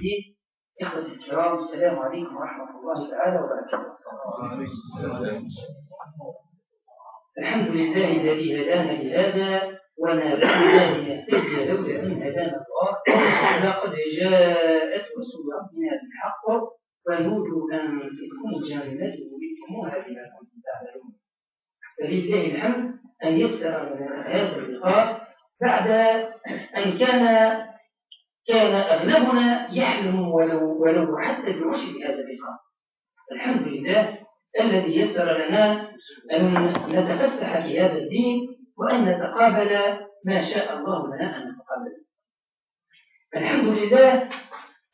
الدين. إخوتي الكرام، السلام عليكم ورحمة الله تعالى وبركاته. الحمد لله الذي هدانا لهذا وما كنا لنهتدي لولا أن هدانا الله. لقد جاءت رسل ربنا بالحق ونودوا أن تلكم الجنة ورثتموها بما كنتم تعملون. فلله الحمد أن يسر لنا هذا اللقاء بعد أن كان أغلبنا يحلم ولو حتى بعشر هذا اللقاء. الحمد لله الذي يسر لنا أن نتفسح في هذا الدين وأن نتقابل ما شاء الله لنا أن نتقابل. الحمد لله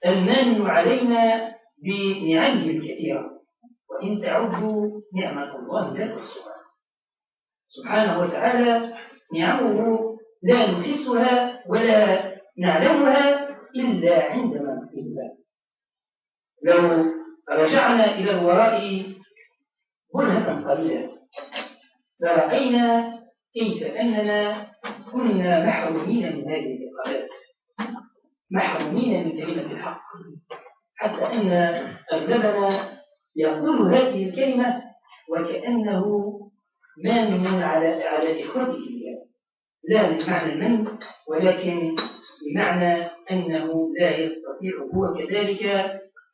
المانن علينا بنعمه الكثيرة، وإن تعدوا نعمة الله لا تحصوها. سبحانه وتعالى نعمه لا نحسها ولا نعلمها إلا عندما نحبها. لو رجعنا إلى الوراء برهة قليلة لرأينا كيف أننا كنا محرومين من هذه اللقاءات، محرومين من كلمة الحق، حتى أن أغلبنا يقول هذه الكلمة وكأنه مانن على إخوته بها، لا بمعنى المن ولكن بمعنى أنه لا يستطيع هو كذلك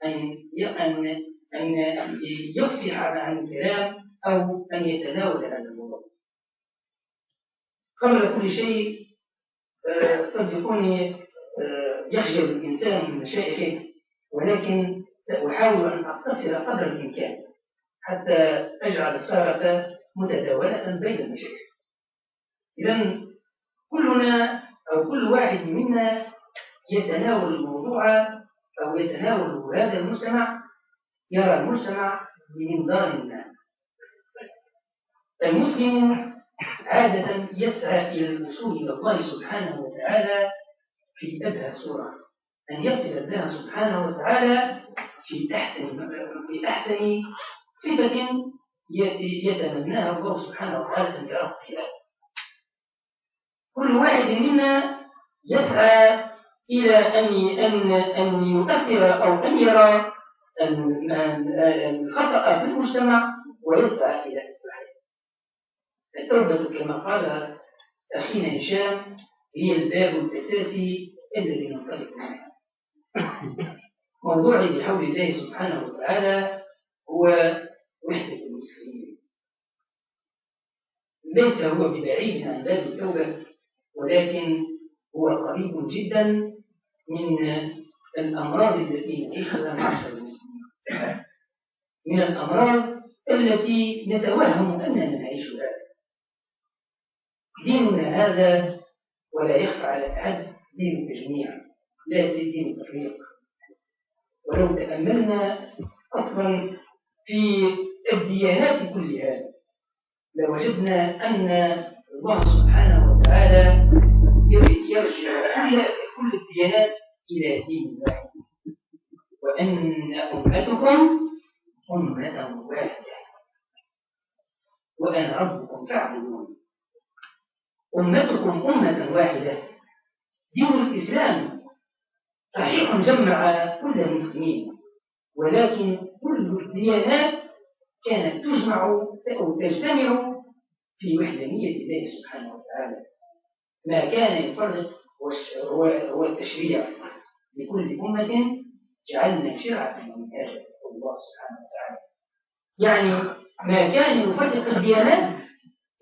أن يفصح عن الكلام أو أن يتناول هذا الموضوع. قبل كل شيء صدقوني يخجل الإنسان من مشائخه، ولكن سأحاول أن أقتصر قدر الإمكان حتى أجعل السهرة متداولة بين المشائخ. إذن كلنا أو كل واحد منا يتناول الموضوع أو يتناول هذا المجتمع، يرى المجتمع بمنظار ما. المسلم عادة يسعى إلى الوصول إلى الله سبحانه وتعالى في أبهى صورة، أن يصل الله سبحانه وتعالى في أحسن صفة يتمناها الله سبحانه وتعالى أن يراه فيها. كل واحد منا يسعى إلى أن يؤثر أو أن يرى الخطأ في المجتمع ويسعى إلى إصلاحه. التوبة كما قال أخينا هشام هي الباب الأساسي الذي ننطلق منه. موضوعي بحول الله سبحانه وتعالى هو وحدة المسلمين. ليس هو ببعيد عن باب التوبة، ولكن هو قريب جدا من الأمراض التي نعيشها معشر المسلمين، من الأمراض التي نتوهم أننا نعيشها. ديننا هذا ولا يخفى على أحد دين التجميع، لا دين التفريق. ولو تأملنا أصلا في الديانات كلها لوجدنا أن الله سبحانه وتعالى يرجع كل الديانات إلى دين واحد، وأن أمتكم أمة واحدة وأنا ربكم فاعبدون. أمتكم أمة واحدة. دين الإسلام صحيح جمع كل المسلمين، ولكن كل الديانات كانت تجمع أو تجتمع في وحدانية الله سبحانه وتعالى. ما كان يفرق هو التشريع. لكل أمة جعلنا شرعة ومنهاجا الله سبحانه وتعالى. يعني ما كان يفرق الديانات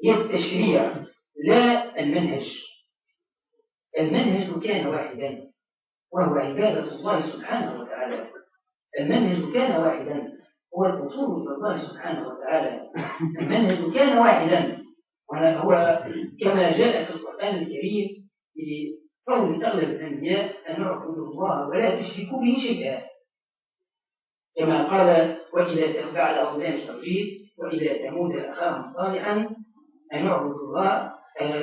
هي التشريع لا المنهج. المنهج كان واحدا وهو عبادة الله سبحانه وتعالى. المنهج كان واحدا هو الوصول إلى الله سبحانه وتعالى. المنهج كان واحدا وهو كما جاء في القرآن الكريم بقول أغلب الأنبياء أن اعبدوا الله ولا تشركوا به شيئا، كما قال وإلى بعد أولام التوحيد وإلى ثمود أخاهم صالحا أن اعبدوا الله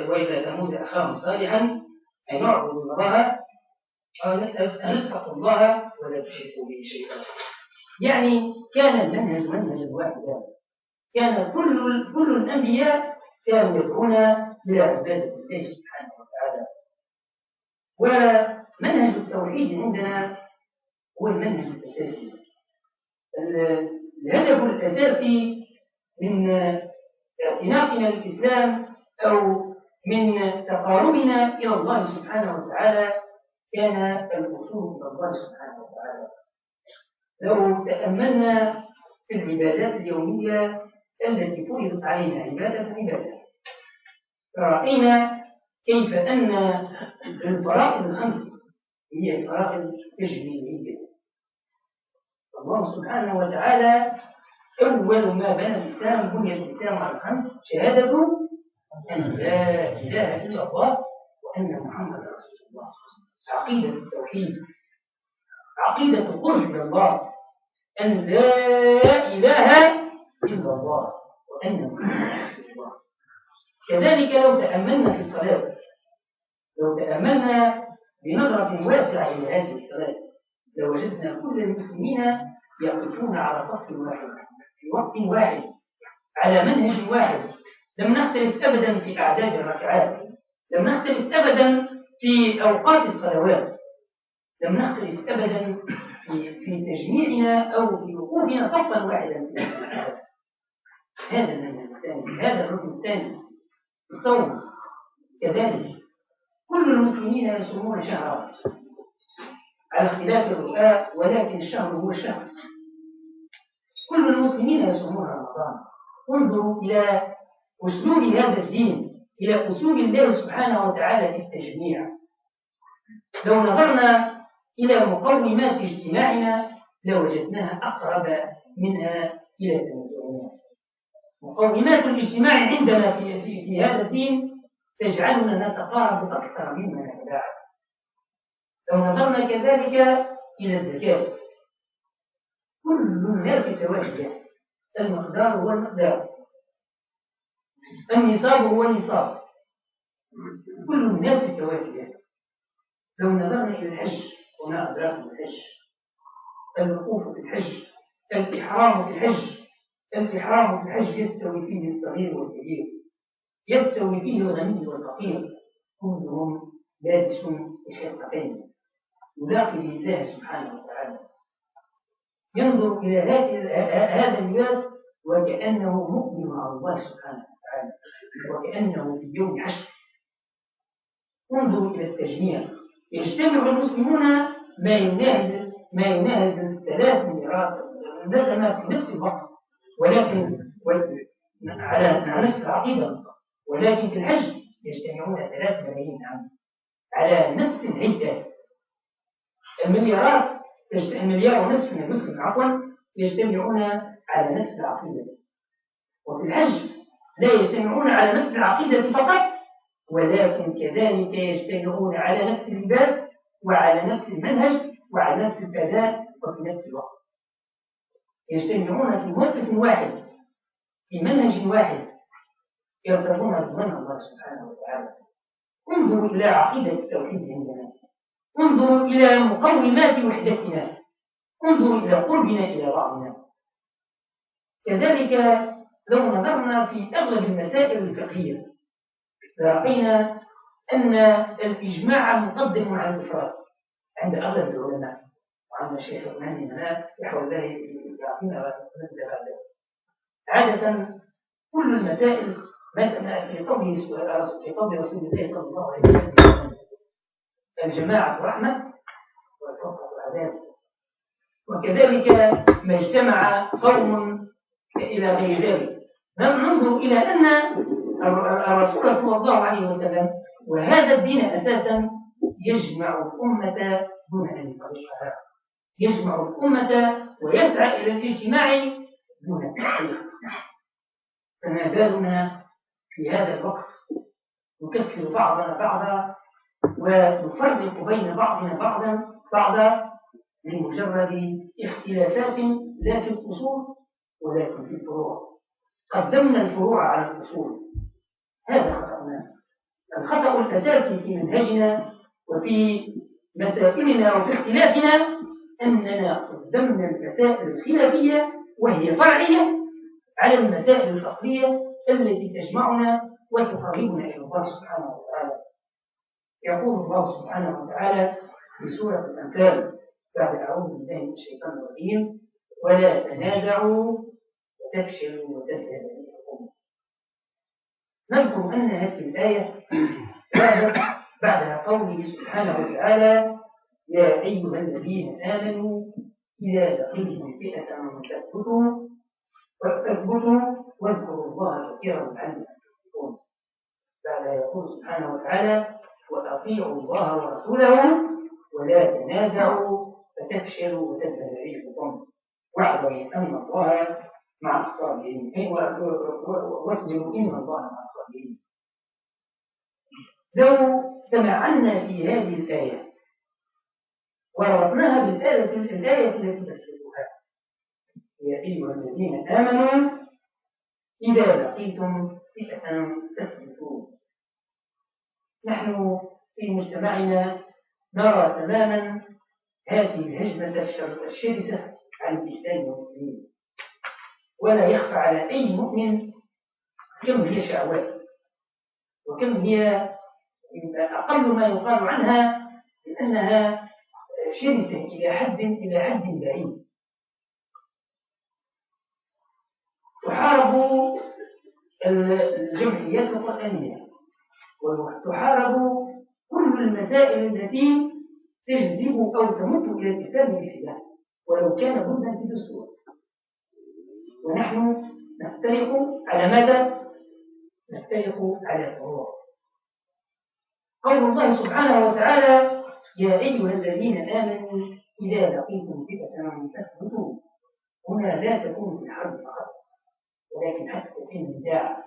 وإلى ثمود أخاهم صالحا أن اعبدوا الله أن اتقوا الله ولا تشركوا به شيئا. يعني كان المنهج منهجا واحدا. كان كل الأنبياء كانوا يدعون إلى عبادة الله سبحانه وتعالى. ومنهج التوحيد عندنا هو المنهج الأساسي. الهدف الأساسي من اعتناقنا للإسلام أو من تقاربنا إلى الله سبحانه وتعالى كان الوصول إلى الله سبحانه وتعالى. لو تأملنا في العبادات اليومية التي فرضت علينا عبادة رأينا كيف أن الفرائض الخمس هي فرائض تجميلية. الله سبحانه وتعالى أول ما بنى الإسلام بني الإسلام على الخمس: شهادة أن لا إله إلا الله وأن محمدا رسول الله، عقيدة التوحيد، عقيدة القرب إلى الله، أن لا إله إلا الله وأن محمدا رسول الله. كذلك لو تأملنا في الصلاة، لو تأملنا بنظرة واسعة إلى هذه الصلاة لوجدنا كل المسلمين يقفون على صف واحد في وقت واحد على منهج واحد. لم نختلف أبدا في أعداد الركعات، لم نختلف أبدا في أوقات الصلوات، لم نختلف أبدا في تجميعنا أو في وقوفنا صفا واحدا في الصلاة. هذا المنهج الثاني، هذا الركن الثاني. الصوم كذلك، كل المسلمين يصومون شهرا على اختلاف الرؤى، ولكن الشهر هو الشهر. كل المسلمين يصومون رمضان. انظروا إلى أسلوب هذا الدين، إلى أسلوب الله سبحانه وتعالى في التجميع. لو نظرنا إلى مقومات اجتماعنا لوجدناها أقرب منها إلى تنازعنا. مقومات الاجتماع عندنا في هذا الدين تجعلنا نتقارب أكثر مما نتباعد. لو نظرنا كذلك إلى الزكاة، كل الناس سواسية، المقدار هو المقدار، النصاب هو النصاب، كل الناس سواسية. لو نظرنا إلى الحج وما أدراك الحج، الوقوف في الحج، الإحرام في الحج، الإحرام في الحج يستوي فيه الصغير والكبير، يستوي فيه الغني والفقير، كلهم لابسون بخرقتين يلاقي الله سبحانه وتعالى. ينظر إلى هذا اللباس وكأنه مؤمن على الله سبحانه وتعالى، وكأنه في يوم حشر. انظروا إلى التجميع، يجتمع المسلمون ما يناهز 3 مليارات نسمة في نفس الوقت، ولكن على نفس العقيدة، ولكن في الحج يجتمعون 3 ملايين عام على نفس الهيئة. المليار ونصف من المسلم يجتمعون على نفس العقيدة. وفي الحج لا يجتمعون على نفس العقيدة فقط، ولكن كذلك يجتمعون على نفس اللباس وعلى نفس المنهج وعلى نفس الأداء وفي نفس الوقت. يجتمعون في موقف واحد، في منهج واحد، يرتضون رضوان الله سبحانه وتعالى. انظروا إلى عقيدة التوحيد عندنا، انظروا إلى مقومات وحدتنا، انظروا إلى قربنا إلى بعضنا. كذلك لو نظرنا في أغلب المسائل الفقهية رأينا أن الإجماع مقدم على الإفراد عند أغلب العلماء، وعند الشيخ عندنا يحاول الله يعطينا ونبدأ بعد. عادة كل المسائل مثلا في قول رسول الله صلى الله عليه وسلم: الجماعة رحمة والفرقة عذاب. وكذلك ما اجتمع قوم إلى غير ذلك. ننظر إلى أن الرسول صلى الله عليه وسلم وهذا الدين أساسا يجمع الأمة دون أن يفرقها، يجمع الأمة ويسعى إلى الاجتماع دون التفريق. فما بالنا في هذا الوقت نكفر بعضنا بعضا ونفرق بين بعضنا بعضا لمجرد اختلافات لا في الأصول ولكن في الفروع. قدمنا الفروع على الأصول، هذا خطأنا. الخطأ الأساسي في منهجنا وفي مسائلنا وفي اختلافنا أننا قدمنا المسائل الخلافية وهي فرعية على المسائل الأصلية التي تجمعنا وتقربنا إلى الله سبحانه وتعالى. يقول الله سبحانه وتعالى في سورة الأنفال: بعد أعوذ بالله من الشيطان الرجيم ولا تنازعوا وتفشلوا وتذهب ريحكم. نذكر أن هذه الآية بعد قوله سبحانه وتعالى يا أيها الذين آمنوا إذا لقيتم فئة فاثبتوا واذكروا الله كثيرا لعلكم تفلحون. بعد يقول سبحانه وتعالى وأطيعوا الله ورسوله ولا تنازعوا فتفشلوا وتذهب ريحكم واعلموا أن الله مع الصابرين واصبروا إن الله مع الصابرين. لو تمعنا في هذه الآية وربطناها بالآية التي تسبقها يا أيها الذين آمنوا إذا لقيتم فئة فاثبتوا. نحن في مجتمعنا نرى تماما هذه الهجمة الشرسة على الإسلام والمسلمين، ولا يخفى على أي مؤمن كم هي شهوات وكم هي أقل ما يقال عنها لأنها شرسة إلى حد بعيد. تحارب الجمعيات القرآنية وتحارب كل المسائل التي تجذب أو تمت إلى الإسلام بسلاح ولو كان بدا في الدستور. ونحن نفترق على ماذا؟ نفترق على الفروع. قول الله سبحانه وتعالى يا أيها الذين آمنوا إذا لقيتم فئة فاثبتوا. هنا لا تكون في الحرب فقط ولكن حتى في النزاع،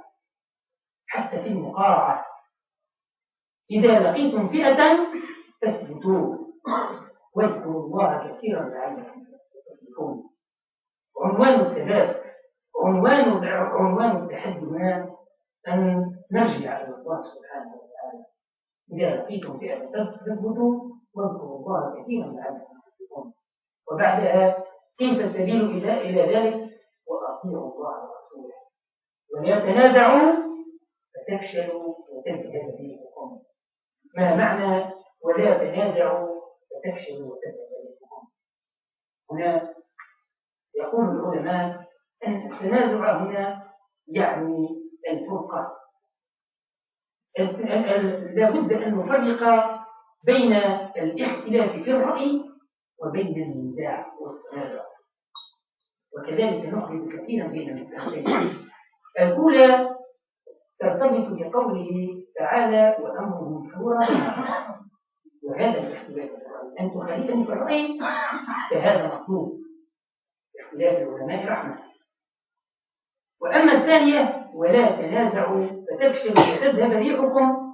حتى في المقارعة. إذا لقيتم فئة فاثبتوا واذكروا الله كثيرا لعلكم تفلحون. عنوان الثبات، عنوان التحدي هنا أن نرجع إلى الله سبحانه وتعالى. إذا لقيتم فئة فاثبتوا واذكروا الله كثيرا لعلكم تفلحون. وبعدها كيف السبيل إلى ذلك؟ وأطيعوا الله ورسوله ولا تنازعوا فتفشلوا وتذهب ريحكم. ما معنى ولا تنازعوا فتفشلوا وتذهب ريحكم؟ هنا يقول العلماء أن التنازع هنا يعني الفرقة. لا بد أن نفرق بين الاختلاف في الرأي وبين النزاع والتنازع، وكذلك نخرج كثيرا بين المسألتين. الأولى ترتبط بقوله تعالى وأمرهم شورى بينهم، وهذا الاختلاف في الرأي. أن تخالفني في الرأي فهذا مطلوب، اختلاف العلماء رحمة. وأما الثانية ولا تنازعوا فتفشلوا وتذهب ريحكم،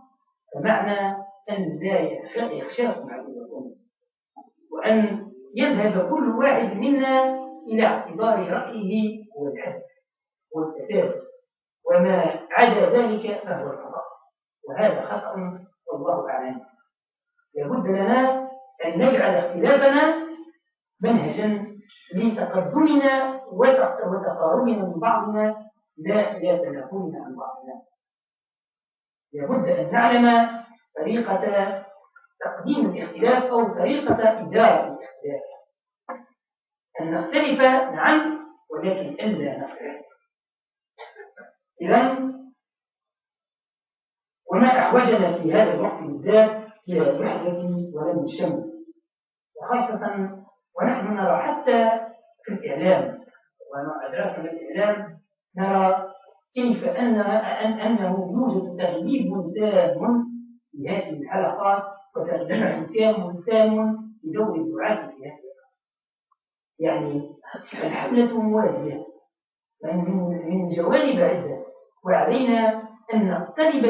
فمعنى أن لا يخشاكم عدوكم وأن يذهب كل واحد منا إلى اعتبار رأيه هو الحد والأساس، وما عدا ذلك فهو الخطأ، وهذا خطأ والله أعلم. لابد لنا أن نجعل اختلافنا منهجا لتقدمنا وتقاربنا من بعضنا لا تنافرنا عن بعضنا. لابد أن نعلم طريقة تقديم الاختلاف أو طريقة إدارة الاختلاف. أن نختلف نعم ولكن ألا نختلف. إذن وما أحوجنا في هذا الوقت بالذات إلى الوحدة ولم الشمل، وخاصة ونحن نرى حتى في الإعلام وما أدراك ما الإعلام نرى كيف أنه يوجد تغييب تام في هذه الحلقات وتغييب تام بدور الدعاة في هذه الحلقات. يعني الحملة موازية من جوانب عدة، وعلينا أن نقترب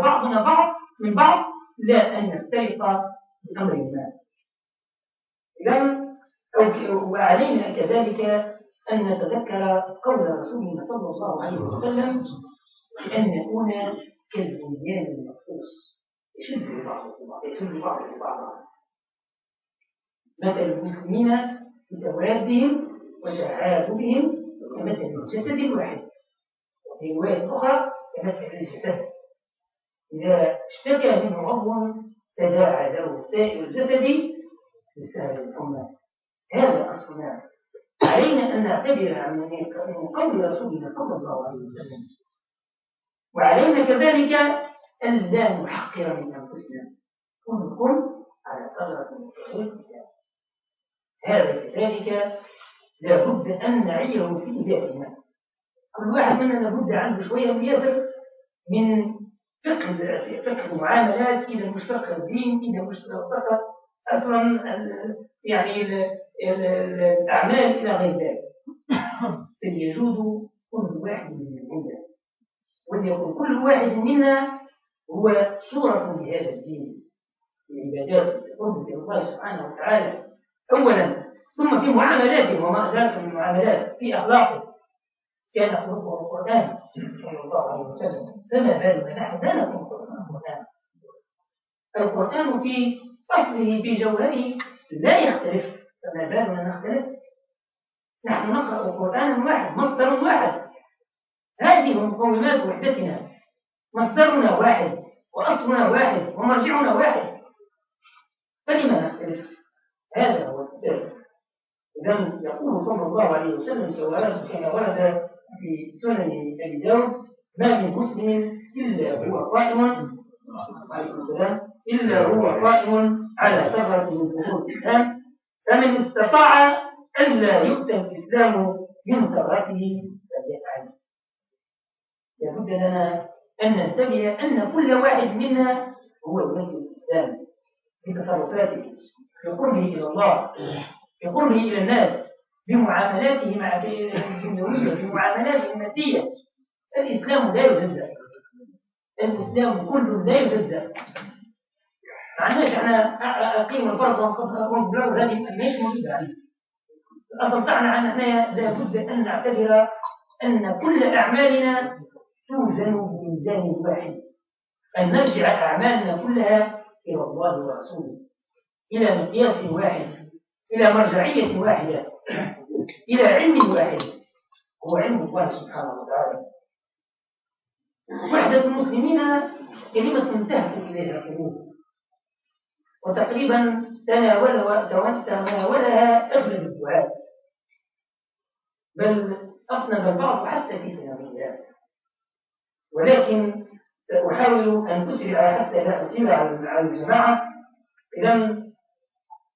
بعضنا بعض من بعض لا أن نفترق بأمر ما. إذن وعلينا كذلك أن نتذكر قول رسولنا صلى الله عليه وسلم بأن نكون كالبنيان المرصوص يشد بعض بعضا. مثل المسلمين بتوادهم وتعاطفهم كمثل الجسد الواحد، وفي رواية أخرى كمثل الجسد إذا اشتكى منه عضو تداعى له سائر الجسد بالسهل الأمة. هذا أصلنا. علينا أن نعتبر من قول رسولنا صلى الله عليه وسلم، وعلينا كذلك أن لا نحقر من أنفسنا كلكم على ثغرة من ثغور الإسلام. هذا كذلك لا بد أن نعيه في ذاتنا. كل واحد منا لابد عنده شوية ميسر من فقه المعاملات، إذا مش فقه الدين، إذا مش فقه أصلا يعني الأعمال إلى غير ذلك. فليجود كل واحد منا، وليكن كل واحد منا هو صورة لهذا الدين، العبادات القرب إلى الله سبحانه وتعالى أولا، ثم في معاملاته وما أدراك من المعاملات، في أخلاقه كان خلقه القرآن صلى الله عليه وسلم. فما بالنا نحن لا نكون القرآن. القرآن في أصله في جوهره لا يختلف، فما بالنا نختلف. نحن نقرأ القرآن واحد، مصدر واحد، هذه مقومات وحدتنا، مصدرنا واحد وأصلنا واحد ومرجعنا واحد، فلما نختلف؟ هذا هو الأساس. إذن يقول صلى الله عليه وسلم كما ورد في سنن أبي داود: ما من مسلم إلا هو قائم عليه السلام إلا هو قائم على ثغرة من ثغور الإسلام، فمن استطاع ألا يؤتى الإسلام من ثغرته فليفعل. لابد لنا أن ننتبه أن كل واحد منا هو يمثل الإسلام بتصرفاته، بقربه إلى الله، بقربه إلى الناس، بمعاملاته مع الدنيوية، بمعاملاته المادية. الإسلام لا يجزأ، الإسلام كله لا يجزأ. معناش احنا أقيم الفرض وانقبل هذه مش موجودة عليه. الأصل تاعنا عن احنا لابد أن نعتبر أن كل أعمالنا توزن بميزان واحد، أن نرجع أعمالنا كلها إلى الله ورسوله، إلى مقياس واحد، إلى مرجعية واحدة، إلى علم واحد، هو علم الله سبحانه وتعالى. وحدة المسلمين كلمة انتهت إليها القلوب، وتقريبا تناولها أغلب الدعاة، بل أقنب البعض حتى في تناولها، ولكن سأحاول أن أسرع حتى لا أطيل على الجماعة. إذن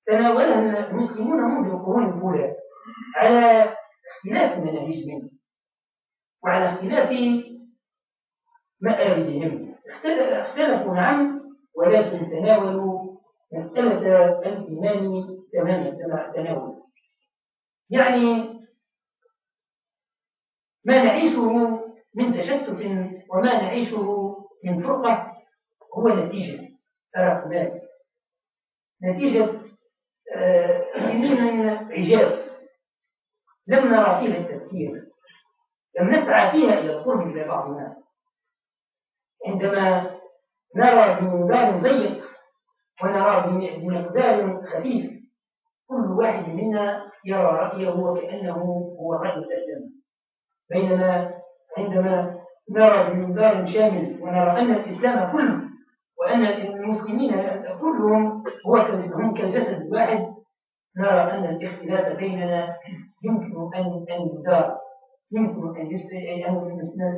تناولها المسلمون منذ القرون الأولى على اختلاف مناهجهم وعلى اختلاف مآربهم. اختلفوا نعم، ولكن تناولوا مسألة الإيمان تمام التناول. يعني ما نعيشه من تشتت وما نعيشه من فرقة هو نتيجة تراكمات، نتيجة سنين عجاف لم نرى فيها التفكير، لم نسعى فيها إلى القرب إلى بعضنا. عندما نرى بمقدار ضيق ونرى بمقدار خفيف، كل واحد منا يرى رأيه وكأنه هو الرأي الأسلم، بينما عندما نرى بمقدار شامل ونرى أن الإسلام كله وأن المسلمين كلهم هم كالجسد الواحد، نرى أن الاختلاف بيننا يمكن أن يدار، يمكن أن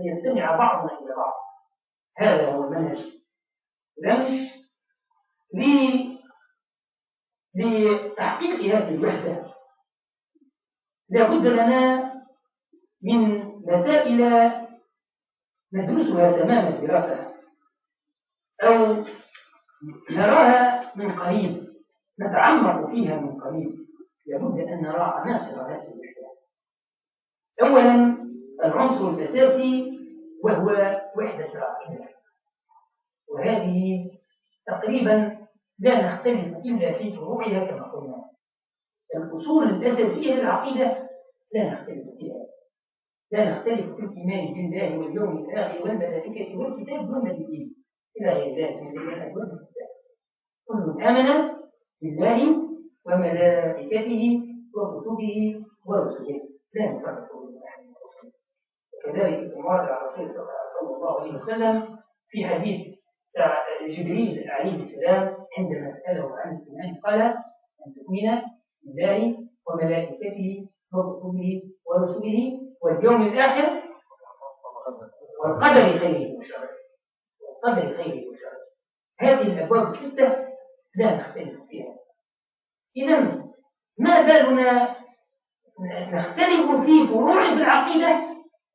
يستمع بعضنا إلى بعض. هذا هو المنهج. لتحقيق هذه الوحدة لابد لنا من مسائل ندرسها تمام الدراسة أو نراها من قريب، نتعمق فيها من قريب. لابد أن نرى عناصر هذه الوحدة. أولا العنصر الأساسي وهو وحدة العقيدة، وهذه تقريبا لا نختلف إلا في فروعها كما قلنا. الأصول الأساسية للعقيدة لا نختلف فيها، لا نختلف في الإيمان بالله واليوم الآخر والملائكة والكتاب والنبيين إلى غير ذلك من الإيمان والصفات. كل آمن بالله وملائكته وكتبه ورسله لا نفرق بين أحد من رسله. وكذلك ورد على الرسول صلى الله عليه وسلم في حديث جبريل عليه السلام عندما سأله عن الإيمان قال: أن تؤمن بالله وملائكته وكتبه ورسله واليوم الآخر والقدر خيره وشره. هذه الأبواب الستة لا نختلف فيها. إذن ما بالنا نختلف في فروع في العقيدة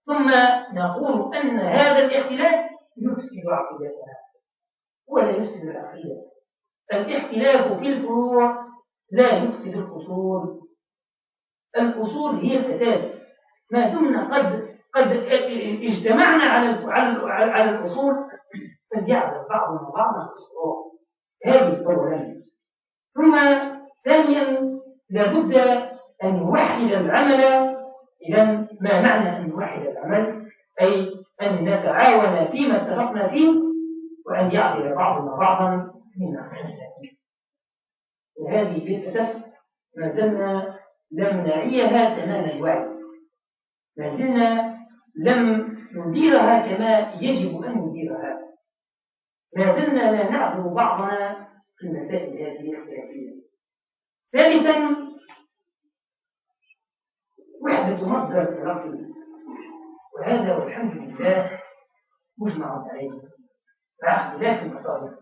ثم نقول أن هذا الاختلاف يفسد عقيدتنا ولا يفسد العقيدة. الاختلاف في الفروع لا يفسد الأصول. الأصول هي الأساس. ما دمنا قد اجتمعنا على الأصول فليعذر بعضنا بعضا في الفروع. هذه أولا. ثم ثانيا لابد أن نوحد العمل. إذا ما معنى أن نوحد العمل؟ أي أن نتعاون فيما اتفقنا فيه وأن يعذر بعضنا بعضا فيما اختلفنا فيه. وهذه للأسف ما زلنا لم نعيها تمام الوعي. ما زلنا لم نديرها كما يجب أن نديرها. ما زلنا لا نعذر بعضنا في المسائل هذه الاختلافية. ثالثا وحدة مصدر التلقي، وهذا والحمد لله مجمع عليه مع اختلاف المصادر.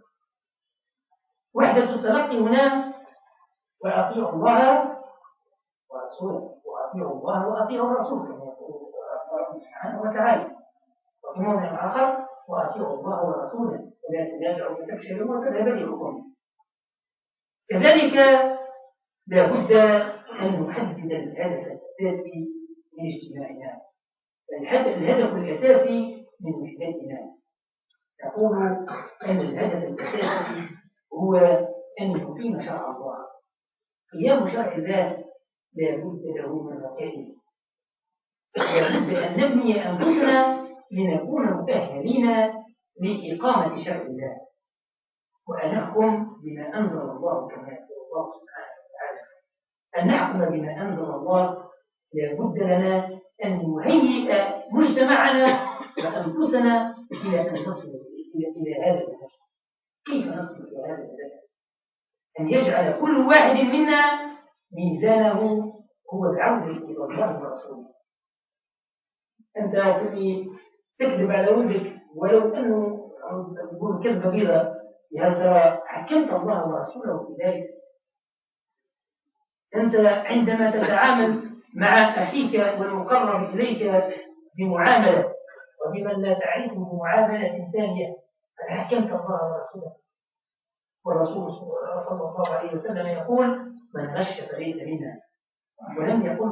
وحدة التلقي هنا وأطيعوا الله ورسوله، وأطيعوا الله وأطيعوا الرسول كما يقول الله سبحانه وتعالى. وفي موضع آخر وأطيعوا الله ورسوله ولا تنازعوا فتفشلوا وتذهب ريحكم. كذلك لا بد أن نحدد الهدف الأساسي من اجتماعنا. الهدف الأساسي من وحدتنا. نقول أن الهدف الأساسي هو أن نقيم شرع الله. قيام شرع الله لا بد له من ركائز. لا بد أن نبني أنفسنا لنكون مؤهلين لإقامة شرع الله وأن نحكم بما أنزل الله كما يقول الله سبحانه وتعالى. أن نحكم بما أنزل الله لا بد لنا أن نهيئ مجتمعنا وأنفسنا إلى أن نصل إلى هذا الهدف. كيف نصل إلى هذا الهدف؟ أن يجعل كل واحد منا ميزانه هو العودة إلى الله ورسوله. أنت تبي تكذب على ولدك ولو أنه يقول كذبة بيضاء، هل ترى حكمت الله ورسوله في ذلك؟ أنت عندما تتعامل مع أخيك والمقرب إليك بمعاملة وبمن لا تعرفه معاملة ثانية، هل حكمت الله ورسوله؟ والرسول صلى الله عليه وسلم يقول من غش فليس منا، ولم يقل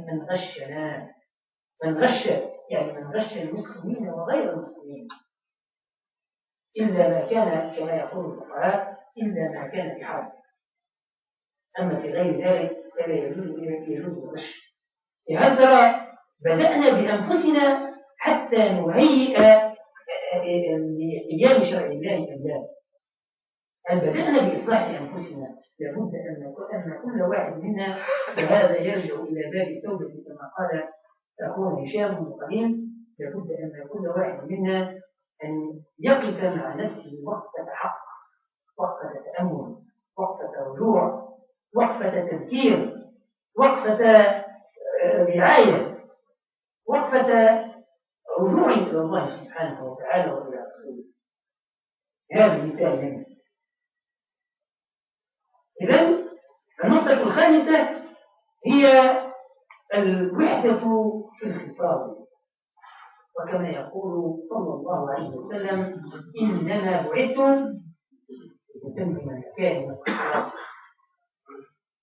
من غشنا. من غش يعني من غش المسلمين وغير المسلمين، إلا ما كان كما يقول الفقهاء إلا ما كان في حرب. أما في غير ذلك فلا يجوز الغش. هل ترى بدأنا بأنفسنا حتى نهيئ لقيام شرع الله أم هل بدأنا بإصلاح أنفسنا؟ لابد أن كل واحد منا، وهذا يرجع إلى باب التوبة كما قال أخونا هشام من قليل، لابد أن كل واحد منا أن يقف مع نفسه وقفة حق، وقفة تأمل، وقفة رجوع، وقفة تذكير، وقفة رعاية، وقفة رجوع إلى الله سبحانه وتعالى وإلى رسوله. هذه ثانيا. إذن النقطة الخامسة هي الوحدة في الخصال. وكما يقول صلى الله عليه وسلم إنما بعثتم لأتمم المكارم والأخلاق.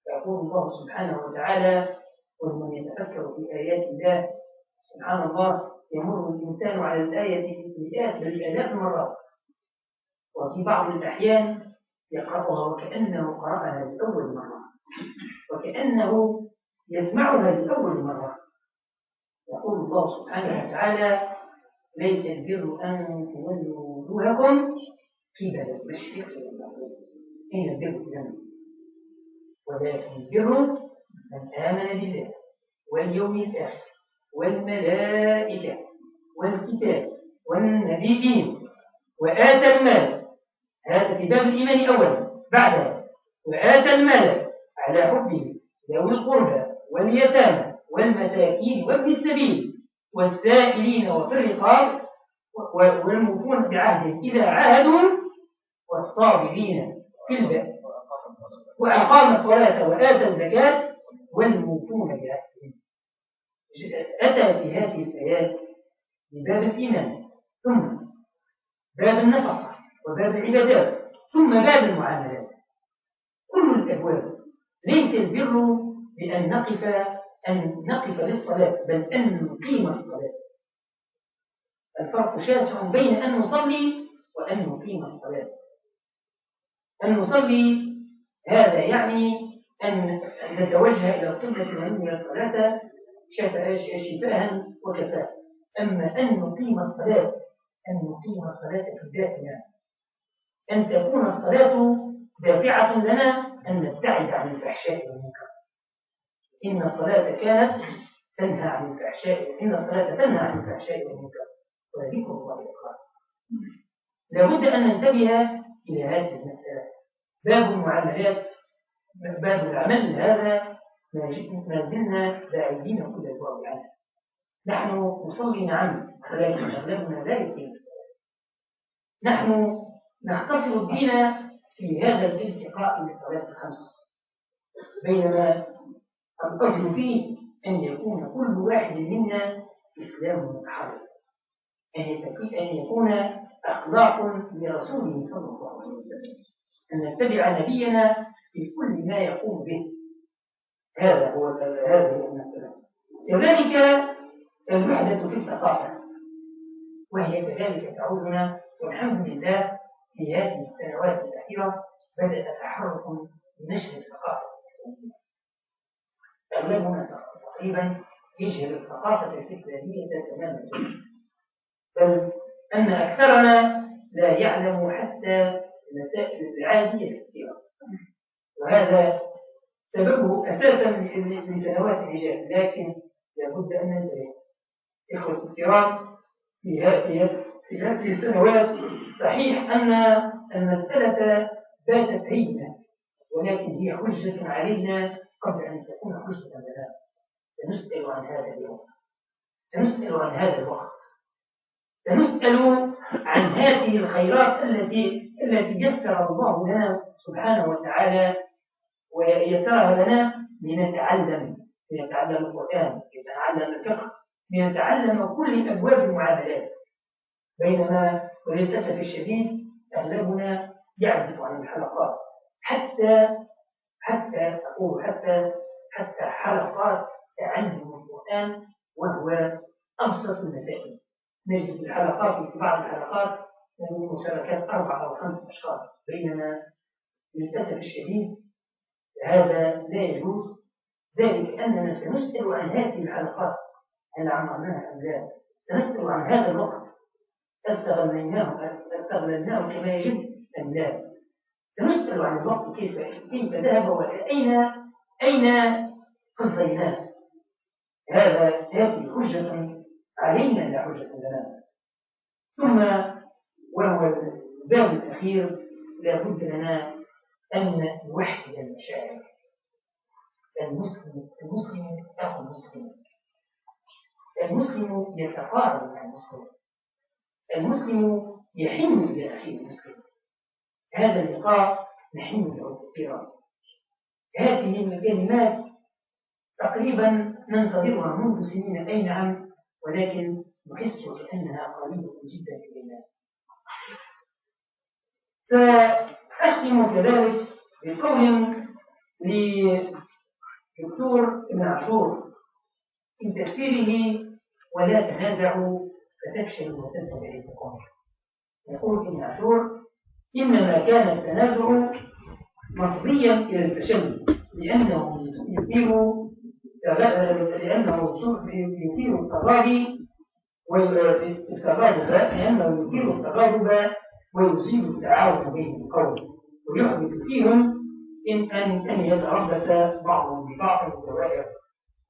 يقول الله سبحانه وتعالى ومن يتفكر في آيات الله سبحان الله يمر الإنسان على الآية مئات بل آلاف المرات، وفي بعض الأحيان يقرأها وكأنه قرأها لأول مرة، وكأنه يسمعها لأول مرة. يقول الله سبحانه وتعالى ليس البر أن تولوا وجوهكم قبل المشرق والمغرب. أين البر إذن؟ ولكن البر من آمن بالله واليوم الآخر والملائكة والكتاب والنبيين وآتى المال. هذا في باب الإيمان أولا. بعدها وآتى المال على حبه ذوي القربى واليتامى والمساكين وابن السبيل والسائلين وفي الرقاب والموفون بعهدهم إذا عاهدوا والصابرين في البأس وأقام الصلاة وآتى الزكاة والموفون بعهدهم. أتى في هذه الآيات بباب الإيمان، ثم باب النفقة وباب العبادات، ثم باب المعاملات. كل الأبواب. ليس البر بأن نقف للصلاة، بل أن نقيم الصلاة. الفرق شاسع بين أن نصلي وأن نقيم الصلاة. أن نصلي هذا يعني أن نتوجه إلى القبلة وننوي الصلاة شفاء وكفاء. أما أن نقيم الصلاة في ذاتنا، أن تكون الصلاة دافعة لنا أن نبتعد عن الفحشاء والمنكر. إن الصلاة كانت تنهى عن الفحشاء، إن الصلاة تنهى عن الفحشاء والمنكر وذكر الله أكبر. لابد أن ننتبه إلى هذه المسألة. باب المعاملات، باب العمل هذا ما زلنا بعيدين كل البعد عنه. نحن نصلي نعم، ولكن أغلبنا لا يقيم الصلاة. نحن نختصر الدين في هذا الالتقاء للصلاة الخمس، بينما الأصل فيه أن يكون كل واحد منا إسلام متحرك، أن يكون أخلاق لرسوله صلى الله عليه وسلم، أن نتبع نبينا في كل ما يقوم به. هذه هو المسألة. كذلك الوحدة في الثقافة، وهي كذلك تعودنا والحمد لله في هذه السنوات الأخيرة بدأ تحرك نشر الثقافة الإسلامية. أغلبنا تقريبا يجهل الثقافة الإسلامية تماما، بل أن أكثرنا لا يعلم حتى المسائل العادية في السيرة، وهذا سببه أساسا لسنوات الإجابة. لكن لابد أن ننتبه إخوة الكرام في هذه السنوات. صحيح أن المسألة باتت هينة، ولكن هي حجة علينا قبل أن تكون حجة لنا. سنسأل عن هذا اليوم، سنسأل عن هذا الوقت، سنسأل عن هذه الخيرات التي يسر الله لنا سبحانه وتعالى ويسرها لنا لنتعلم القرآن، لنتعلم الفقه، لنتعلم كل أبواب المعاملات. بينما وللأسف الشديد أغلبنا يعزف عن الحلقات، حتى حلقات تعلم القرآن، وهو أبسط المسائل. نجد في بعض الحلقات مشاركات 4 أو 5 أشخاص، بينما للأسف الشديد هذا لا يجوز. ذلك أننا سنسأل عن هذه الحلقات، هل عمرناها أم لا؟ سنسأل عن هذا الوقت، استغللناه كما يجب أم لا؟ سنسأل عن الوقت كيف ذهب وأين قضيناه. هذه حجة علينا لا حجة لنا. ثم وهو الباب الأخير، لا بد لنا أن نوحد المشاعر. المسلم أخو المسلم، المسلم يتقارب مع المسلم، المسلم يحن إلى أخيه المسلم. هذا اللقاء نحن له كثيرا. هذه الكلمات تقريبا ننتظرها منذ سنين، أي نعم، ولكن نحس كأنها قريبة جدا إلينا. سأختم كذلك بقول لكتور ابن عاشور في تفسيره: ولا تنازعوا فتفشلوا وتذهب ريحكم. يقول ابن عاشور: إنما كان التنازع مفضيا إلى الفشل، لأنه يثير التغاضب ويزيد التعاون بين القوم، ويحدث فيهم أن يتربص بعضهم ببعض الدوائر،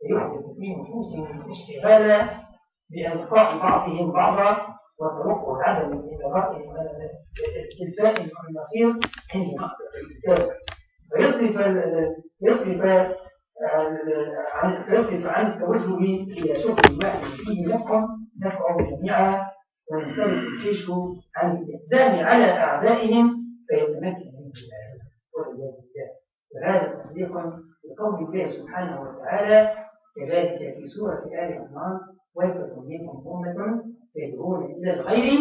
ويحدث في نفوسهم الاشتغال بألقاء بعضهم بعضا وتوقع عدم الإلفاء المصير عند مقصد الكتاب. فيصرف عن توجهه إلى شغل واحد فيه نفع جميعا، وينصرف الجيش عن الإقدام على أعدائهم فيتمكن منه والعياذ بالله. وهذا تصديق لقول الله سبحانه وتعالى كذلك في سورة آل عمران: وَلْتَكُنْ مِنكُمْ أُمَّةٌ يدعون إلى الخير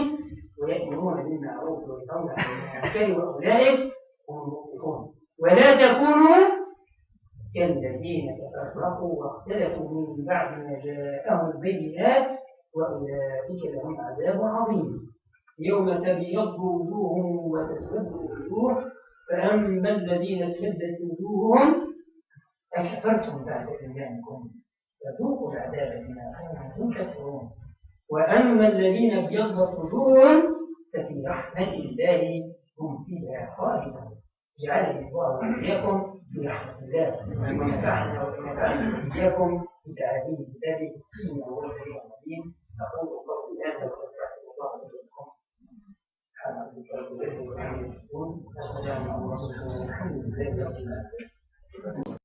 ويأمرون بالمعروف وينهون عن المنكر وأولئك هم المفلحون. ولا تكونوا كالذين تفرقوا واختلفوا من بعد ما جاءهم البينات وأولئك لهم عذاب عظيم. يوم تبيض وجوه وتسود وجوه، فأما الذين اسودت وجوههم أكفرتم بعد إيمانكم فذوقوا العذاب بما كنتم تكفرون، وأما الذين ابيضت وجوههم ففي رحمة الله هم فيها خالدون. جعلني الله وإياكم في رحمة الله، ونفعنا وإياكم بتعاليم كتابه إنه هو السميع العليم. أقول قولي هذا وأستغفر الله لي ولكم. سبحان ربك رب العزة عما يصفون، وسلام على المرسلين والحمد لله رب العالمين.